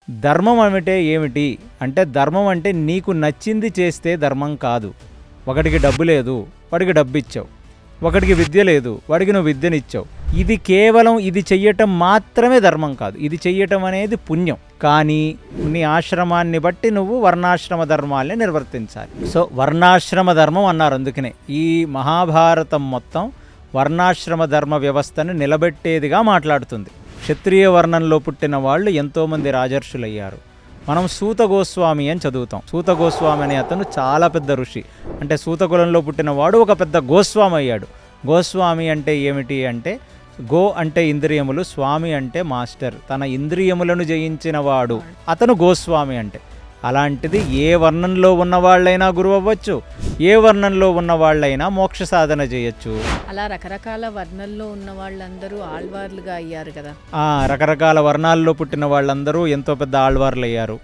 ధర్మం అంటే ఏమిటి అంటే, ధర్మం అంటే నీకు నచ్చింది చేస్తే ధర్మం కాదు. ఒకడికి డబ్బు లేదు, వాడికి డబ్బు ఇచ్చావు. ఒకడికి విద్య లేదు, వాడికి నువ్వు విద్యనిచ్చావు. ఇది కేవలం ఇది చెయ్యటం మాత్రమే ధర్మం కాదు. ఇది చెయ్యటం అనేది పుణ్యం. కానీ నీ ఆశ్రమాన్ని బట్టి నువ్వు వర్ణాశ్రమ ధర్మాల్ని నిర్వర్తించాలి. సో వర్ణాశ్రమ ధర్మం అన్నారు. అందుకనే ఈ మహాభారతం మొత్తం వర్ణాశ్రమ ధర్మ వ్యవస్థను నిలబెట్టేదిగా మాట్లాడుతుంది. క్షత్రియ వర్ణంలో పుట్టిన వాళ్ళు ఎంతోమంది రాజర్షులయ్యారు. మనం సూత గోస్వామి అని చదువుతాం. సూత గోస్వామి అనే అతను చాలా పెద్ద ఋషి. అంటే సూతకులంలో పుట్టినవాడు ఒక పెద్ద గోస్వామి అయ్యాడు. గోస్వామి అంటే ఏమిటి అంటే, గో అంటే ఇంద్రియములు, స్వామి అంటే మాస్టర్. తన ఇంద్రియములను జయించిన వాడు అతను గోస్వామి అంటే. అలాంటిది ఏ వర్ణంలో ఉన్నవాళ్ళైనా గురువు అవ్వచ్చు, ఏ వర్ణంలో ఉన్నవాళ్ళైనా మోక్ష సాధన చేయొచ్చు. అలా రకరకాల వర్ణంలో ఉన్న వాళ్ళందరూ ఆళ్వార్లుగా అయ్యారు కదా. రకరకాల వర్ణాల్లో పుట్టిన వాళ్ళందరూ ఎంతో పెద్ద ఆళ్వార్లు అయ్యారు.